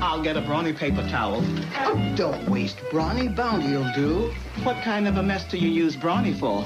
I'll get a brawny paper towel. Oh, don't waste brawny. Bounty'll do. What kind of a mess do you use brawny for?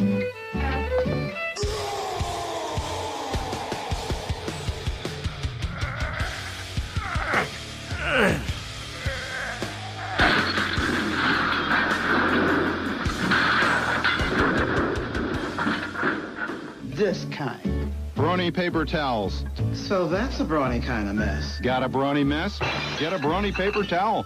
This kind. Brawny paper towels. So that's a brawny kind of mess. Got a brawny mess? Get a brawny paper towel.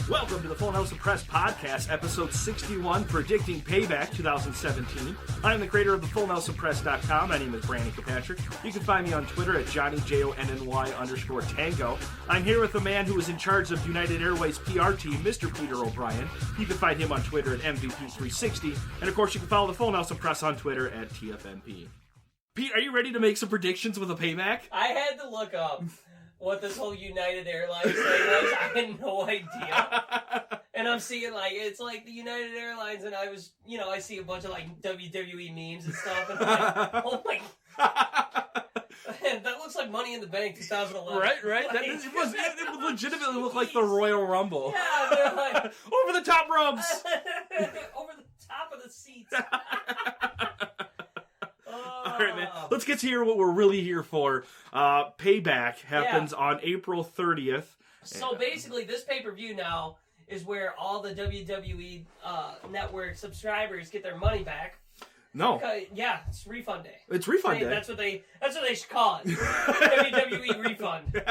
Welcome to the Full House of Press podcast, episode 61, Predicting Payback 2017. I'm the creator of the FullNelsonPress.com. My name is Brandon Kirkpatrick. You can find me on Twitter at JohnnyJonny_Tango. I'm here with the man who is in charge of United Airways PR team, Mr. Peter O'Brien. You can find him on Twitter at MVP360. And of course, you can follow the Full Nelson Press on Twitter at TFNP. Pete, are you ready to make some predictions with a payback? I had to look up what this whole United Airlines thing was. I had no idea. And I'm seeing, like, it's like the United Airlines, and I was, I see a bunch of, like, WWE memes and stuff, and I'm like, oh my God. Man, that looks like Money in the Bank 2011. Right. Like, it would legitimately look like the Royal Rumble. Yeah, they're like... Over the top ropes! Over the top of the seats. All right, man. Let's get to hear what we're really here for. Payback happens on April 30th. So basically, this pay-per-view now is where all the WWE network subscribers get their money back. No. Yeah, it's refund day. It's refund day. That's what they should call it. WWE refund.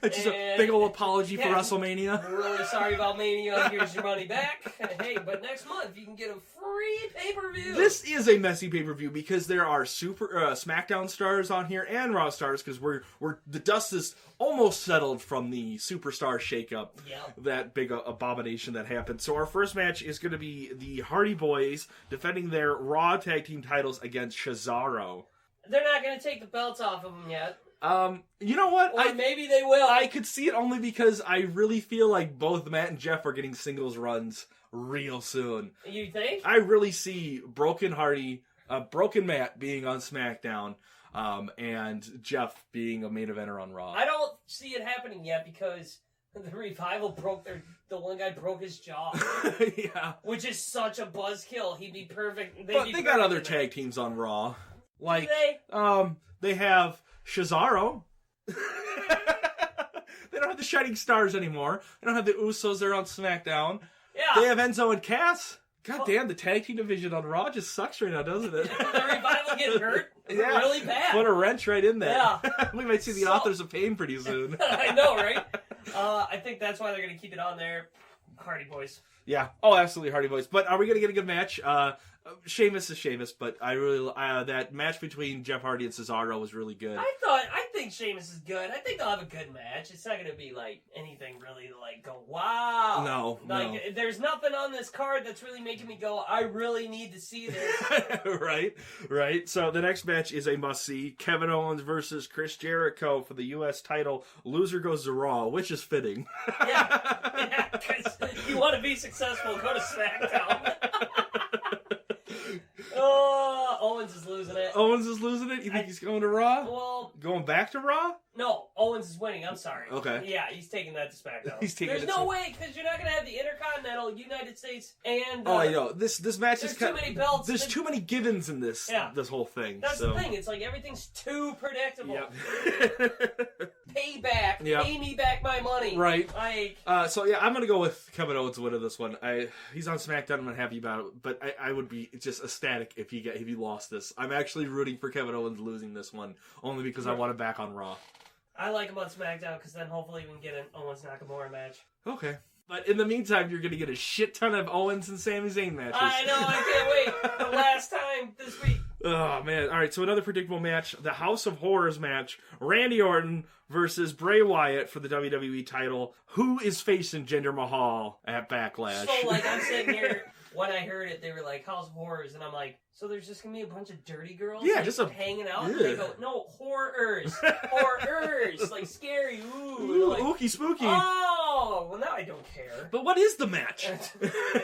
It's just a big old apology for WrestleMania. We're really sorry about Mania. Here's your money back. Hey, but next month you can get a free pay-per-view. This is a messy pay-per-view because there are super SmackDown stars on here and Raw stars because the dust is almost settled from the Superstar shakeup. Yep. That big abomination that happened. So our first match is going to be the Hardy Boys defending their Raw Tag Team titles against Cesaro. They're not going to take the belts off of them yet. You know what? Or maybe they will. I could see it only because I really feel like both Matt and Jeff are getting singles runs real soon. You think? I really see Broken Matt being on SmackDown, and Jeff being a main eventer on Raw. I don't see it happening yet because the Revival the one guy broke his jaw. Yeah. Which is such a buzzkill. He'd be perfect. But they got other tag teams on Raw. Like, they? They have Cesaro. They don't have the Shining Stars anymore. They don't have the Usos. They're on SmackDown. Yeah. They have Enzo and Cass. God damn, the tag team division on Raw just sucks right now, doesn't it? The Revival getting hurt really bad. Put a wrench right in there. Yeah. We might see the Authors of Pain pretty soon. I know, right? I think that's why they're going to keep it on there. Hardy Boys. Yeah. Oh, absolutely, Hardy Boys. But are we going to get a good match? Sheamus is Sheamus, but I really that match between Jeff Hardy and Cesaro was really good. I think Sheamus is good. I think they'll have a good match. It's not going to be like anything really to like go wow. No. There's nothing on this card that's really making me go, I really need to see this. Right. So the next match is a must see: Kevin Owens versus Chris Jericho for the U.S. title. Loser goes to Raw, which is fitting. Yeah, because you want to be successful, go to SmackDown. Oh, Owens is losing it. You think he's going to Raw? Well, going back to Raw? No, Owens is winning. I'm sorry. Okay. Yeah, he's taking that to SmackDown. There's no way, because you're not going to have the Intercontinental, United States, and... Oh, I know. This match is too many belts. There's too many givens in this whole thing. That's the thing. It's like everything's too predictable. Yep. Payback. Yep. Pay me back my money. Right. So I'm going to go with Kevin Owens winning this one. He's on SmackDown. I'm not happy about it, but I would be just ecstatic if he lost this. I'm actually rooting for Kevin Owens losing this one, only because I want him back on Raw. I like him on SmackDown because then hopefully we can get an Owens Nakamura match. Okay. But in the meantime, you're going to get a shit ton of Owens and Sami Zayn matches. I know, I can't wait. The last time this week. Oh, man. All right, so another predictable match. The House of Horrors match. Randy Orton versus Bray Wyatt for the WWE title. Who is facing Jinder Mahal at Backlash? So, like, I'm sitting here, when I heard it, they were like, House of Horrors, and I'm like, so there's just gonna be a bunch of dirty girls just hanging out? Yeah. And they go, no, horrors. Horrors. Like, scary. Ooh, like, ooky spooky. Oh, well, now I don't care. But what is the match?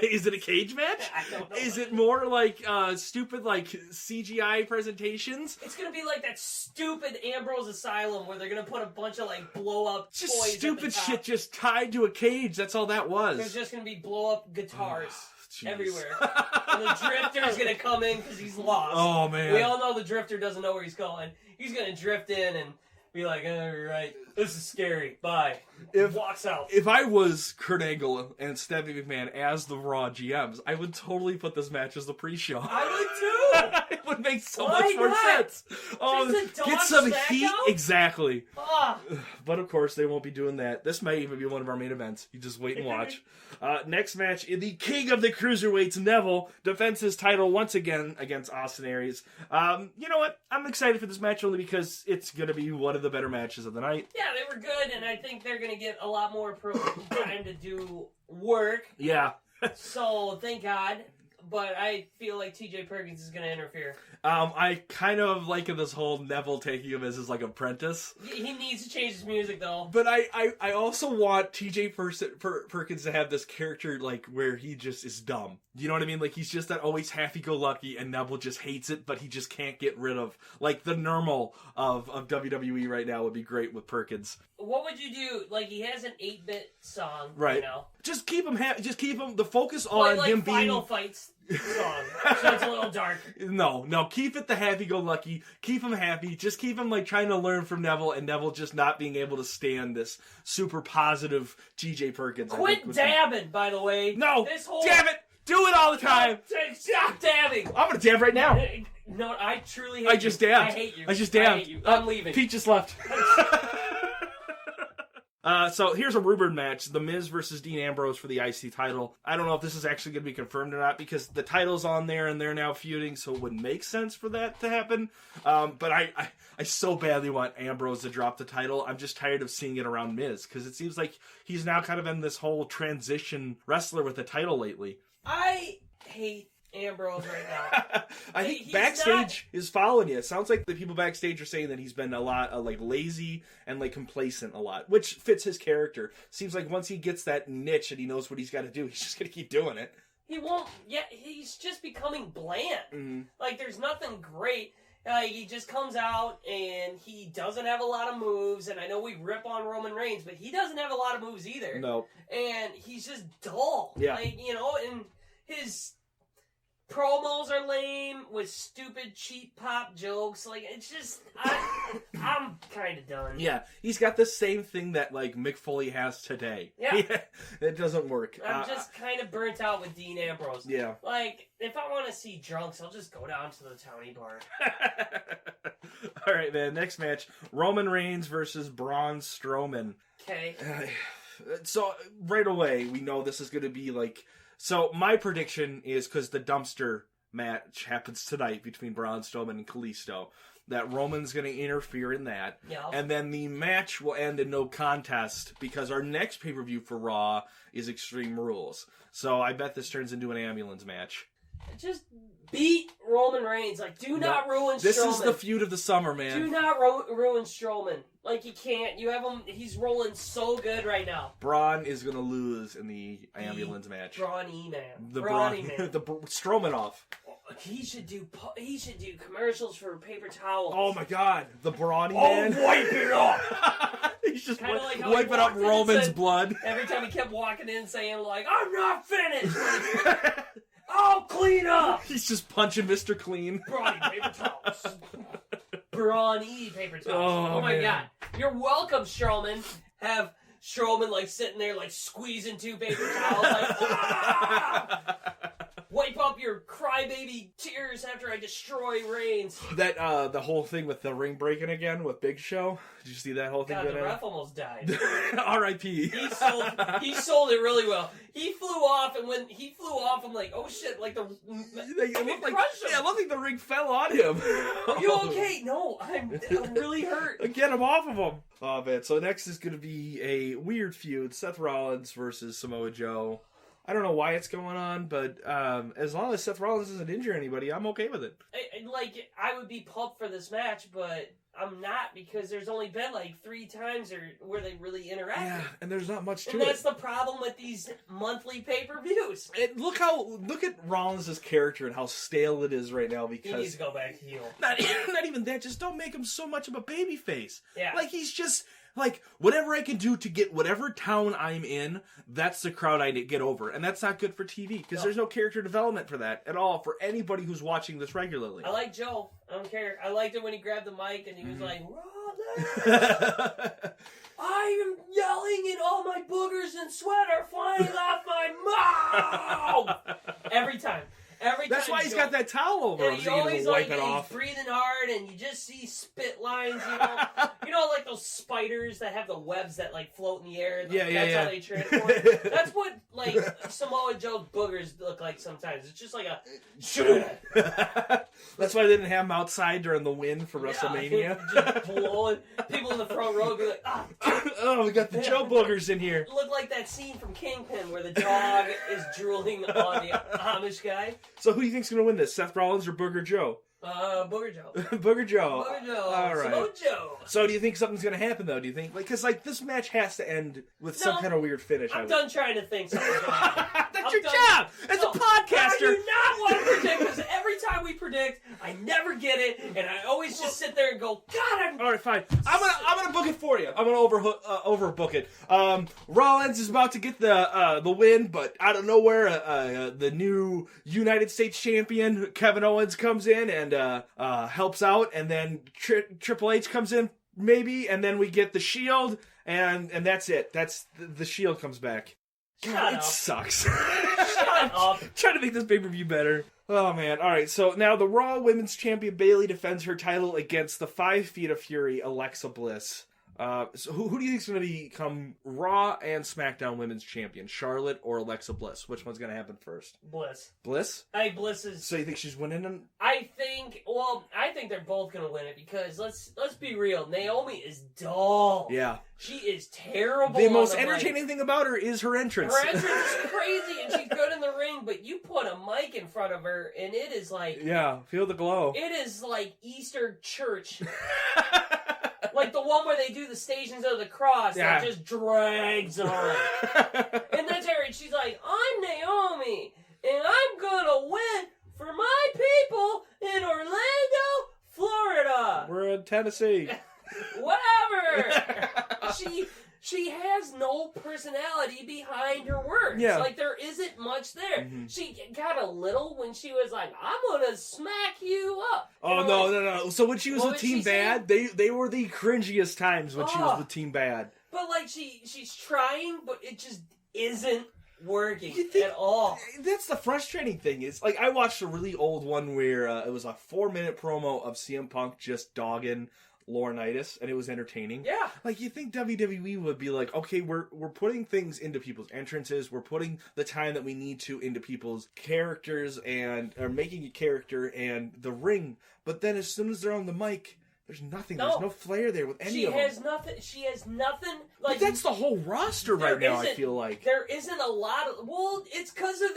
Is it a cage match? I don't know. Is it more like stupid like CGI presentations? It's gonna be like that stupid Ambrose Asylum where they're gonna put a bunch of like blow up toys Just at stupid the top. shit just tied to a cage. That's all that was. There's just gonna be blow up guitars Jeez. everywhere. And the Drifter's gonna come in because he's lost. Oh, man. We all know the Drifter doesn't know where he's going. He's gonna drift in and be like, oh, you're right. This is scary. Bye. Walks out. If I was Kurt Angle and Stephanie McMahon as the Raw GMs, I would totally put this match as the pre-show. I would too. It would make so Why much more not? sense. Oh, Just a get dog some SmackDown? heat. Exactly. Ah. But of course, they won't be doing that. This might even be one of our main events. You just wait and watch. Next match, the King of the Cruiserweights, Neville, defends his title once again against Austin Aries. You know what? I'm excited for this match only because it's going to be one of the better matches of the night. Yeah, they were good, and I think they're going to get a lot more time to do work. Yeah. So, thank God. But I feel like TJ Perkins is going to interfere. I kind of like this whole Neville taking him as his like apprentice. He needs to change his music, though. But I also want TJ Perkins to have this character like where he just is dumb. You know what I mean? Like he's just that always happy-go-lucky, and Neville just hates it, but he just can't get rid of. Like the normal of WWE right now would be great with Perkins. What would you do? Like he has an 8-bit song, right? You know? Just keep him happy. Just keep him the focus on like him Final being. Fights song, so it's a little dark. No, keep it the happy-go-lucky. Keep him happy. Just keep him like trying to learn from Neville, and Neville just not being able to stand this super positive TJ Perkins. Quit dabbing, by the way. No, this whole... damn it! Do it all the time. Stop dabbing. I'm gonna dab right now. No, I truly hate I just dabbed. I hate you. I just dabbed. I hate you. I'm leaving. Pete just left. So here's a rumored match: The Miz versus Dean Ambrose for the IC title. I don't know if this is actually going to be confirmed or not because the title's on there and they're now feuding, so it wouldn't make sense for that to happen. But I so badly want Ambrose to drop the title. I'm just tired of seeing it around Miz because it seems like he's now kind of in this whole transition wrestler with the title lately. I hate Ambrose right now. I think backstage is following you. It sounds like the people backstage are saying that he's been a lot like lazy and like complacent a lot, which fits his character. Seems like once he gets that niche and he knows what he's got to do, he's just going to keep doing it. He won't. Yeah, he's just becoming bland. Mm-hmm. Like there's nothing great. He just comes out and he doesn't have a lot of moves. And I know we rip on Roman Reigns, but he doesn't have a lot of moves either. No. And he's just dull. Yeah. Like, you know, and his promos are lame with stupid cheap pop jokes. Like, it's just, I'm kind of done. Yeah, he's got the same thing that like Mick Foley has today. Yeah. It doesn't work. I'm just kind of burnt out with Dean Ambrose. Yeah. Like, if I want to see drunks, I'll just go down to the townie bar. All right, man. Next match: Roman Reigns versus Braun Strowman. Okay. So right away, we know this is going to be like. So my prediction is because the dumpster match happens tonight between Braun Strowman and Kalisto, that Roman's going to interfere in that. Yeah. And then the match will end in no contest because our next pay-per-view for Raw is Extreme Rules. So I bet this turns into an ambulance match. Just beat Roman Reigns. Like, do not ruin Strowman. This is the feud of the summer, man. Do not ruin Strowman. Like, you can't. You have him. He's rolling so good right now. Braun is going to lose in the ambulance match. Brawny Man. The Brawny Man. The Strowman off. He should do commercials for paper towels. Oh my God, the Brawny Man. Wipe it up. He's just Kinda like how wiping he up walked in and Roman's said- blood. Every time he kept walking in saying, like, I'm not finished. Like, I'll clean up. He's just punching Mr. Clean. Brawny paper towels. Brawny paper towels. Oh my man. God. You're welcome, Strowman. Have Strowman, like, sitting there, like, squeezing 2 paper towels. Like, ah! wipe up your crybaby tears after I destroy Reigns. That the whole thing with the ring breaking again with Big Show. Did you see that whole thing? God, the ref almost died. R.I.P. He sold it really well. He flew off, and when he flew off, I'm like, oh shit! Like it looked like the ring fell on him. Are you okay? No, I'm really hurt. Get him off of him. Oh man! So next is going to be a weird feud: Seth Rollins versus Samoa Joe. I don't know why it's going on, but as long as Seth Rollins doesn't injure anybody, I'm okay with it. I would be pumped for this match, but I'm not, because there's only been like 3 times where they really interacted. Yeah, and there's not much to it. And that's the problem with these monthly pay-per-views. Look at Rollins' character and how stale it is right now, because he needs to go back to heel. Not even that. Just don't make him so much of a babyface. Yeah. Like, he's just like, whatever I can do to get whatever town I'm in, that's the crowd I get over. And that's not good for TV, because there's no character development for that at all for anybody who's watching this regularly. I like Joe. I don't care. I liked it when he grabbed the mic and he was like, Rollins! I am yelling and all my boogers and sweat are flying off my mouth! Every time. That's why he's got that towel over him, so he can wipe it off. He's breathing hard, and you just see spit lines, you know, like those spiders that have the webs that like float in the air. That's how they transport. That's what like Samoa Joe's boogers look like sometimes. It's just like a. That's why they didn't have him outside during the wind for WrestleMania. Just blowing. People in the front row be like, oh, we got the Joe boogers in here. It looked like that scene from Kingpin where the dog is drooling on the Amish guy. So who do you think's going to win this, Seth Rollins or Booger Joe? Booger Joe. Booger Joe. Booger Joe. All right. Samoa Joe. So do you think something's going to happen, though? Do you think? Because, this match has to end with some kind of weird finish. I'm done trying to think something's going to happen. That's your job as a podcaster. I do not want to predict, because every time we predict, I never get it, and I always just sit there and go, God, All right, fine. I'm gonna book it for you. I'm gonna overbook it. Rollins is about to get the win, but out of nowhere, the new United States champion Kevin Owens comes in and helps out, and then Triple H comes in maybe, and then we get the Shield, and that's it. That's the Shield comes back. God, it sucks. Shut up. Trying to make this pay-per-view better. Oh, man. All right, so now the Raw Women's Champion Bayley defends her title against the 5 Feet of Fury, Alexa Bliss. So who do you think is going to become Raw and SmackDown Women's Champion? Charlotte or Alexa Bliss? Which one's going to happen first? Bliss. Bliss? I think Bliss is... So you think she's winning? I think they're both going to win it, because let's be real. Naomi is dull. Yeah. She is terrible. The most entertaining thing about her is her entrance. Her entrance is crazy, and she's good in the ring, but you put a mic in front of her, and it is like... Yeah, feel the glow. It is like Easter church. Like the one where they do the Stations of the Cross that just drags on. And then she's like, I'm Naomi, and I'm gonna win for my people in Orlando, Florida. We're in Tennessee. Whatever. She has no personality behind her words. Yeah. Like, there isn't much there. Mm-hmm. She got a little when she was like, I'm gonna smack you up. Oh, no. So when she was with Team Bad, they were the cringiest times when she was with Team Bad. But, like, she's trying, but it just isn't working at all. That's the frustrating thing. Is like, I watched a really old one where it was a 4-minute promo of CM Punk just dogging Laurinaitis, and it was entertaining. Yeah. Like, you think WWE would be like, okay, we're putting things into people's entrances, we're putting the time that we need to into people's characters, and are making a character and the ring, but then as soon as they're on the mic, there's nothing. There's no flair there with any of them. She has nothing. Like, but that's the whole roster right now, I feel like. There isn't a lot of... Well, it's because of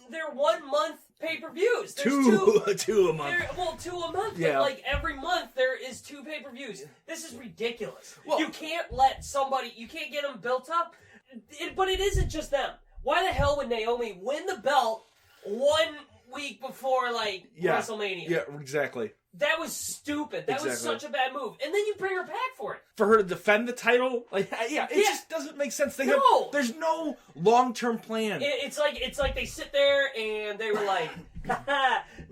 their 1 month pay-per-views. Two a month. Two a month. Yeah. But, like, every month there is 2 pay-per-views. This is ridiculous. Well, you can't let somebody... You can't get them built up. But it isn't just them. Why the hell would Naomi win the belt 1 week before, like, WrestleMania? Yeah, exactly. That was stupid. That was such a bad move. And then you bring her back for it. For her to defend the title? Like, just doesn't make sense. There's no long-term plan. It's like they sit there and they were like,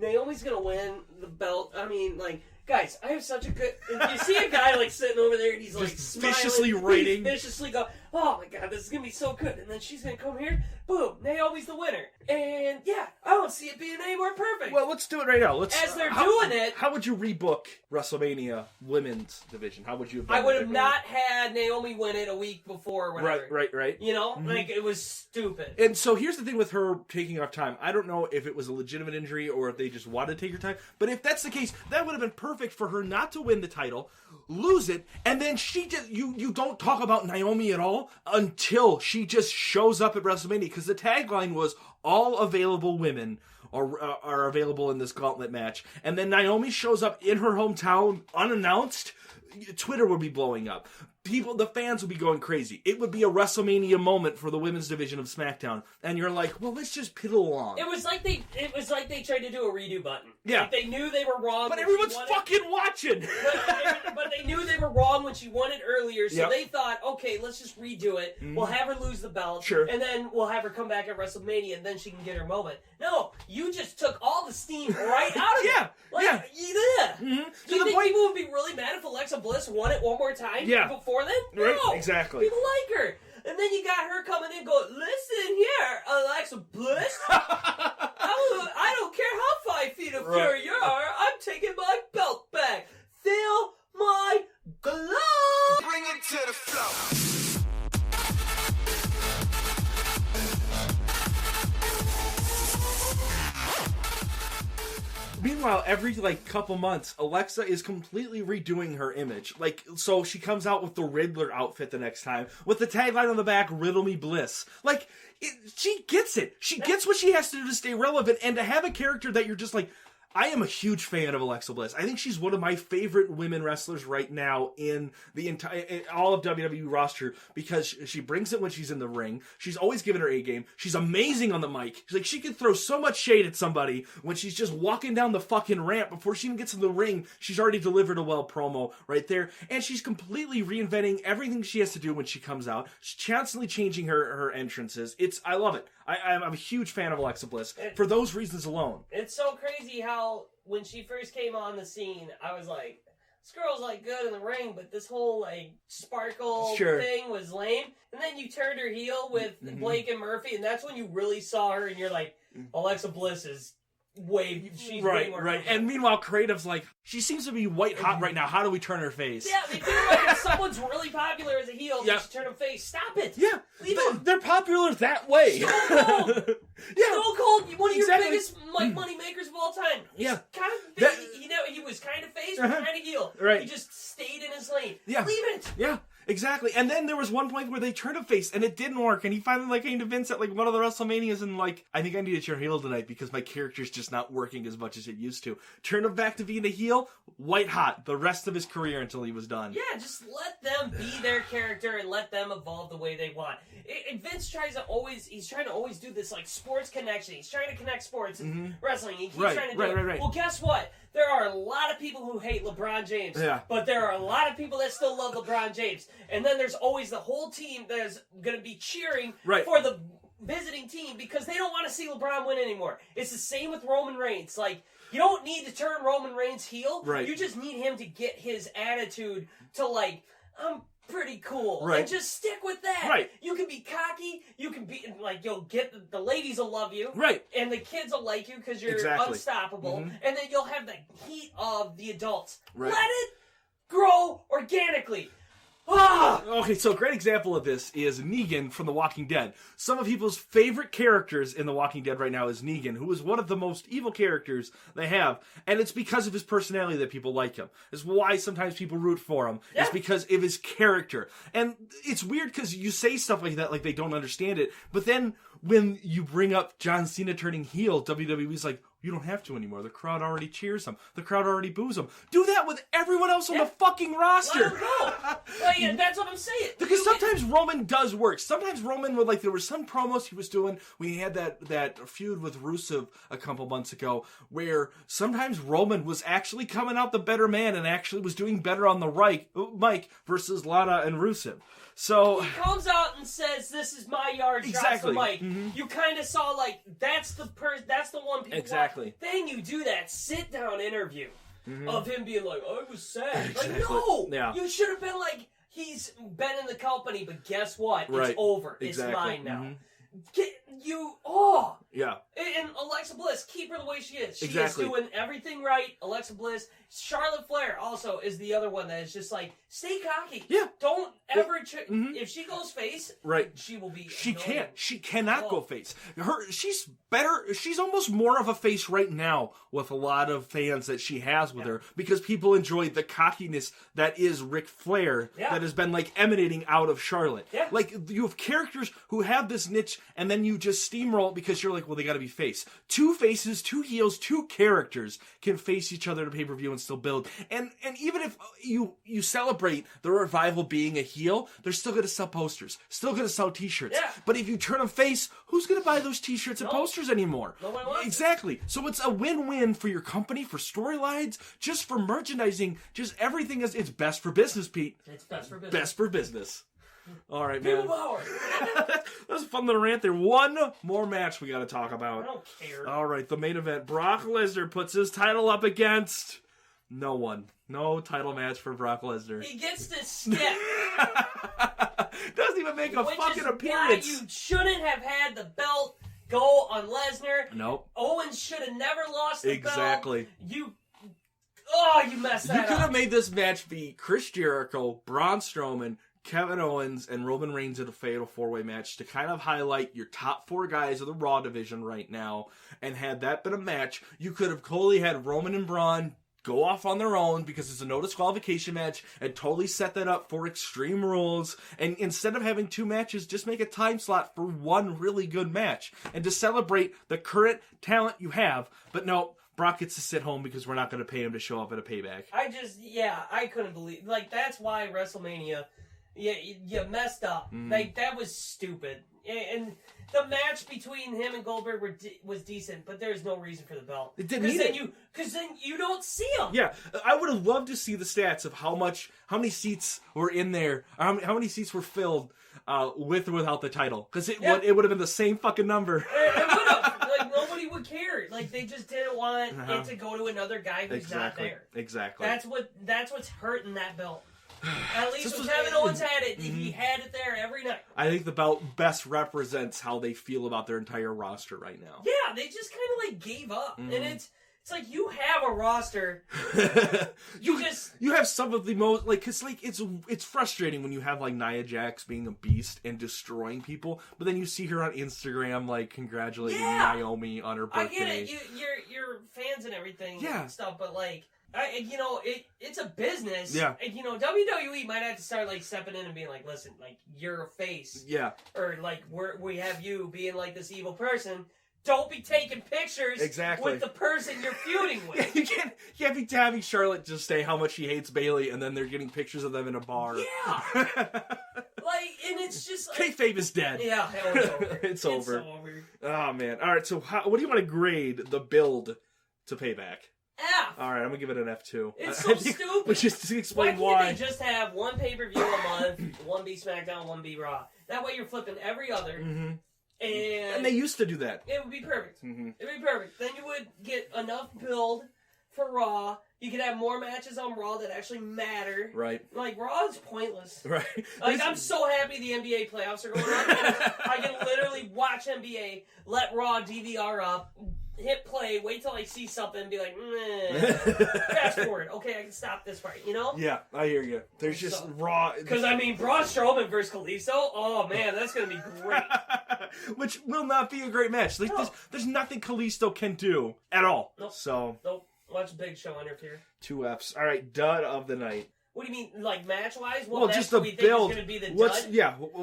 Naomi's going to win the belt. I mean, like, Guys, I have such a good... You see a guy, like, sitting over there, and he's, like, Just smiling. viciously writing. He's viciously going, oh, my God, this is going to be so good. And then she's going to come here. Boom. Naomi's the winner. And, yeah, I don't see it being any more perfect. Well, let's do it right now. As they're doing it... How would you rebook WrestleMania women's division? How would you have done I would it? have not had Naomi win it a week before or whatever. Right. You know? Like, it was stupid. And so here's the thing with her taking off time. I don't know if it was a legitimate injury or if they just wanted to take her time. But if that's the case, that would have been perfect for her not to win the title, lose it, and then she just... You don't talk about Naomi at all until she just shows up at WrestleMania. Because the tagline was, all available women are available in this gauntlet match. And then Naomi shows up in her hometown unannounced. Twitter would be blowing up. The fans would be going crazy. It would be a WrestleMania moment for the women's division of SmackDown. And you're like, well, let's just piddle along. It was like they tried to do a redo button. Yeah. Like they knew they were wrong. But everyone's fucking watching. But they knew they were wrong when she won it earlier, so Yep. they thought, okay, let's just redo it. We'll have her lose the belt. Sure. And then we'll have her come back at WrestleMania, and then she can get her moment. No, you just took all the steam right out of it. Yeah. Like, Yeah. Do you the think point- people would be really mad if Alexa Bliss won it one more time Yeah. before then? Right, No. exactly. People like her. And then you got her coming in going, listen here, Alexa Bliss. I don't care how 5 feet of fur you are. I'm taking my belt back. Fill my glove. Bring it to the floor. Meanwhile, every couple months, Alexa is completely redoing her image. So she comes out with the Riddler outfit the next time, with the tagline on the back, "Riddle me bliss." She gets it. She gets what she has to do to stay relevant, and to have a character that you're just like, I am a huge fan of Alexa Bliss. I think she's one of my favorite women wrestlers right now in the entire all of WWE roster, because she brings it when she's in the ring. She's always given her A game. She's amazing on the mic. She can throw so much shade at somebody when she's just walking down the fucking ramp before she even gets in the ring. She's already delivered a well promo right there, and she's completely reinventing everything she has to do when she comes out. She's constantly changing her entrances. I love it. I'm a huge fan of Alexa Bliss for those reasons alone. It's so crazy how when she first came on the scene, I was like, this girl's good in the ring, but this whole sparkle thing was lame. And then you turned her heel with Blake and Murphy, and that's when you really saw her, and you're like, Alexa Bliss is she's way more right. And meanwhile, Creative's like, she seems to be white hot right now. How do we turn her face? Yeah, they feel like if someone's really popular as a heel, they should turn them face. Stop it. Yeah, Leave them. they're popular that way. Stone Cold. Yeah. Stone Cold, one of your Exactly. biggest money makers of all time. Yeah. Kind of, he was kind of face, but kind of heel. Right. He just stayed in his lane. Yeah. Leave it. Yeah. Exactly. And then there was one point where they turned a face and it didn't work, and he finally came to Vince at one of the WrestleManias and I think I need to turn heel tonight because my character's just not working as much as it used to. Turn him back to being a heel, white hot the rest of his career until he was done. Yeah, just let them be their character and let them evolve the way they want. And Vince he's trying to always do this sports connection. He's trying to connect sports and wrestling. He keeps trying to do it. Right. Well, guess what? There are a lot of people who hate LeBron James, but there are a lot of people that still love LeBron James. And then there's always the whole team that's going to be cheering for the visiting team because they don't want to see LeBron win anymore. It's the same with Roman Reigns. You don't need to turn Roman Reigns heel. Right. You just need him to get his attitude to I'm pretty cool. Right. And just stick with that. Right. You can be cocky. You can be you'll get the ladies will love you. Right. And the kids will like you because you're Exactly. unstoppable. And then you'll have the heat of the adults. Right. Let it grow organically. Ah! Okay, so a great example of this is Negan from The Walking Dead. Some of people's favorite characters in The Walking Dead right now is Negan, who is one of the most evil characters they have, and it's because of his personality that people like him. It's why sometimes people root for him. Yeah. It's because of his character. And it's weird because you say stuff like that like they don't understand it, but then when you bring up John Cena turning heel, WWE's like, you don't have to anymore. The crowd already cheers him. The crowd already boos him. Do that with everyone else on the fucking roster. Let him go. That's what I'm saying. Because sometimes Roman does work. Sometimes Roman would there were some promos he was doing. We had that feud with Rusev a couple months ago where sometimes Roman was actually coming out the better man and actually was doing better on the mic versus Lana and Rusev. So he comes out and says, "This is my yard." Exactly. Drops the mic. You kind of saw that's the one people Exactly. want. Then you do that sit down interview. of him being like, I was sad. Exactly. Like, no! Yeah. You should have been like, he's been in the company, but guess what? Right. It's over. Exactly. It's mine now. Yeah. And Alexa Bliss, keep her the way she is. She Exactly. is doing everything right. Alexa Bliss. Charlotte Flair also is the other one that is just like, stay cocky. Yeah. Don't ever... If she goes face, Right. she will be She annoying. can't. She cannot go face. She's better. She's almost more of a face right now with a lot of fans that she has with her because people enjoy the cockiness that is Ric Flair that has been like emanating out of Charlotte. Yeah. Like you have characters who have this niche and then you just steamroll it because you're like, well, they got to be face. Two faces, two heels, two characters can face each other at a pay-per-view and still build. And even if you celebrate the revival being a heel, they're still going to sell posters, still going to sell t-shirts. Yeah. But if you turn them face, who's going to buy those t-shirts and posters anymore? Nobody wants exactly. So it's a win-win for your company, for storylines, just for merchandising, just everything is it's best for business, Pete. It's best for business. Best for business. All right, man. People power. That was a fun little rant there. One more match we got to talk I about. don't care. All right, the main event. Brock Lesnar puts his title up against no one. No title match for Brock Lesnar. He gets to skip. Doesn't even make a Which fucking is appearance. why you shouldn't have had the belt go on Lesnar. Nope. Owens should have never lost the Exactly. belt. You messed that You up. could have made this match be Chris Jericho, Braun Strowman, Kevin Owens, and Roman Reigns in a fatal four-way match to kind of highlight your top four guys of the Raw division right now. And had that been a match, you could have totally had Roman and Braun go off on their own because it's a no disqualification match and totally set that up for Extreme Rules. And instead of having two matches, just make a time slot for one really good match and to celebrate the current talent you have. But no, Brock gets to sit home because we're not going to pay him to show up at a Payback. I couldn't believe, like, that's why WrestleMania, you messed up. Like, that was stupid. And the match between him and Goldberg was decent, but there's no reason for the belt. It didn't need it. Because then you don't see him. Yeah, I would have loved to see the stats of how many seats were in there, or how many seats were filled with or without the title. Because it would have been the same fucking number. It would have. Like, nobody would care. Like, they just didn't want it to go to another guy who's not there. Exactly. That's what's hurting that belt. At least when was- Kevin Owens had it, he had it there every night. I think the belt best represents how they feel about their entire roster right now. Yeah, they just kind of like gave up, and it's like you have a roster. You have some of the most it's frustrating when you have like Nia Jax being a beast and destroying people, but then you see her on Instagram like congratulating Naomi on her birthday. I get it, you're fans and everything, and stuff, but like. It's a business. Yeah. And, WWE might have to start, like, stepping in and being like, listen, like, you're a face. Yeah. Or, like, we have you being, like, this evil person. Don't be taking pictures with the person you're feuding with. You can't be having Charlotte just say how much she hates Bayley and then they're getting pictures of them in a bar. Yeah. And it's just like... Kayfabe is dead. Yeah, it's over. It's over. Oh, man. All right, so what do you want to grade the build to Payback? F. All right, I'm gonna give it an F2. It's so stupid. But just to explain why. Can't they just have one pay-per-view a month, one be SmackDown, one be Raw? That way you're flipping every other. And they used to do that. It would be perfect. It would be perfect. Then you would get enough build for Raw. You could have more matches on Raw that actually matter. Right. Like, Raw is pointless. Right. Like, I'm so happy the NBA playoffs are going on. I can literally watch NBA, let Raw DVR up, hit play, wait till I see something and be like, fast forward. Okay, I can stop this part, Yeah, I hear you. There's just Raw. Because, Braun Strowman versus Kalisto, oh man, that's going to be great. Which will not be a great match. Like, there's nothing Kalisto can do at all. Nope. So. Nope. Watch Big Show interfere. 2 Fs. All right, dud of the night. What do you mean, like match-wise? What well, match just the do we think build. is going to be the dud?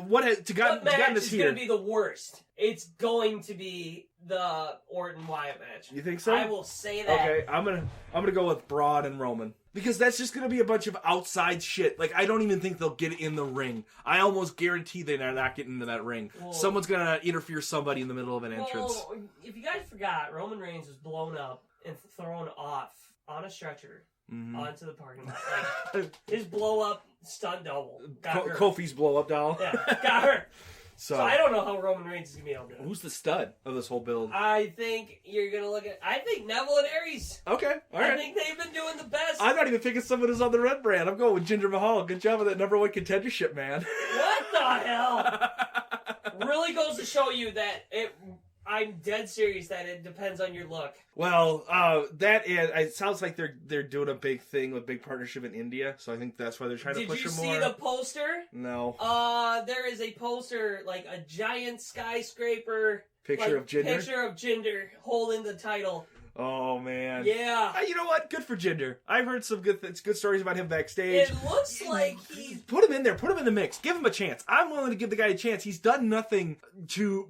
What match us is here? going to be the worst? It's going to be the Orton Wyatt match. You think so? I will say that. Okay, I'm gonna go with Braun and Roman because that's just gonna be a bunch of outside shit. Like I don't even think they'll get in the ring. I almost guarantee they're not getting into that ring. Well, someone's gonna interfere somebody in the middle of an entrance. Well, if you guys forgot, Roman Reigns was blown up and thrown off on a stretcher onto the parking lot. Like, his blow up stunt double got hurt. Kofi's blow up doll. Yeah, got hurt. So I don't know how Roman Reigns is going to be able to do it. Who's the stud of this whole build? I think you're going to look at... I think Neville and Aries. Okay, all right. I think they've been doing the best. I'm not even picking someone who's on the red brand. I'm going with Jinder Mahal. Good job with that number 1 contendership, man. What the hell? Really goes to show you that I'm dead serious that it depends on your look. Well, it sounds like they're doing a big thing with big partnership in India, so I think that's why they're trying to push it more. Did you see the poster? No. There is a poster, like a giant skyscraper Picture of Jinder holding the title. Oh, man. Yeah. You know what? Good for Jinder. I've heard some good stories about him backstage. It looks like he's... Put him in there. Put him in the mix. Give him a chance. I'm willing to give the guy a chance. He's done nothing to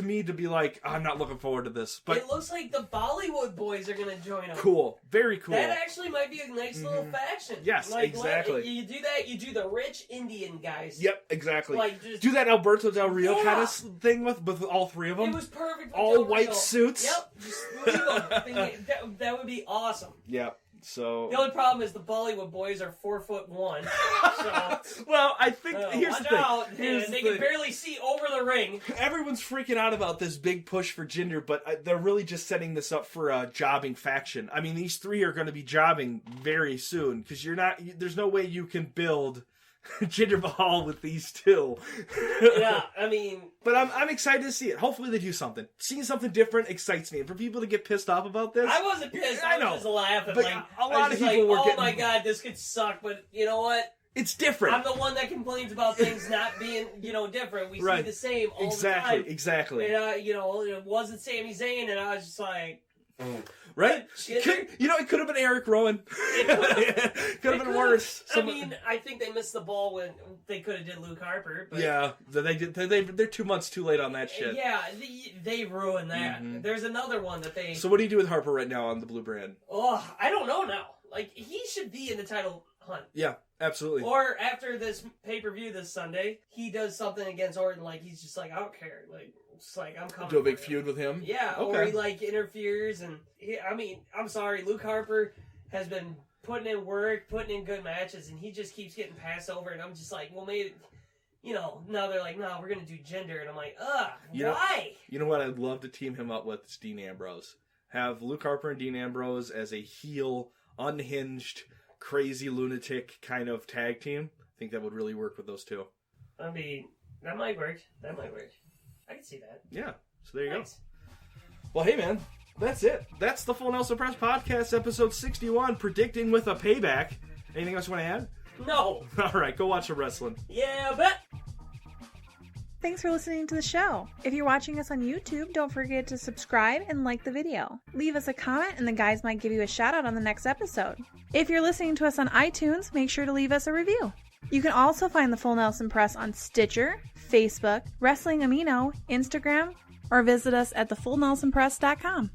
me to be like, I'm not looking forward to this. But it looks like the Bollywood Boys are going to join him. Cool. Very cool. That actually might be a nice little faction. Yes, exactly. You do that, you do the rich Indian guys. Yep, exactly. Like, just, do that Alberto Del Rio kind of thing with all 3 of them. It was perfect. All white suits. Yep. Just leave them. That would be awesome. Yeah. So the only problem is the Bollywood Boys are 4'1". So well, I think here's the thing. Out. They can barely see over the ring. Everyone's freaking out about this big push for Jinder, but they're really just setting this up for a jobbing faction. I mean, these 3 are going to be jobbing very soon because there's no way you can build Jinder Mahal with these 2. Yeah, I mean... But I'm excited to see it. Hopefully they do something. Seeing something different excites me. And for people to get pissed off about this... I wasn't pissed. I was just laughing. But a lot of people were getting... Oh my god, this could suck, but you know what? It's different. I'm the one that complains about things not being, different. We see the same all the time. Exactly. And, it wasn't Sami Zayn, and I was just like... Right? It could have been Eric Rowan. It could have been worse. I think they missed the ball when they could have did Luke Harper. But yeah, they're 2 months too late on that shit. Yeah, they ruined that. Mm-hmm. There's another one that they... So what do you do with Harper right now on the blue brand? Oh, I don't know now. Like, he should be in the title hunt. Yeah, absolutely. Or after this pay-per-view this Sunday, he does something against Orton, like, he's just like, I don't care. Like, it's like, I'm coming. Do a big feud with him? Yeah, okay. Or he, interferes, and... I'm sorry, Luke Harper has been putting in work, putting in good matches, and he just keeps getting passed over, and I'm just like, well, maybe... now they're like, no, we're going to do Jinder, and I'm like, why? You know what I'd love to team him up with? It's Dean Ambrose. Have Luke Harper and Dean Ambrose as a heel, unhinged, crazy lunatic kind of tag team. I think that would really work with those 2. I mean, that might work. I can see that. Yeah, so there you go. Well, hey, man, that's it. That's the Full Nelson Press Podcast, episode 61, Predicting with a Payback. Anything else you want to add? No. All right, go watch some wrestling. Yeah, but... Thanks for listening to the show. If you're watching us on YouTube, don't forget to subscribe and like the video. Leave us a comment and the guys might give you a shout out on the next episode. If you're listening to us on iTunes, make sure to leave us a review. You can also find the Full Nelson Press on Stitcher, Facebook, Wrestling Amino, Instagram, or visit us at thefullnelsonpress.com.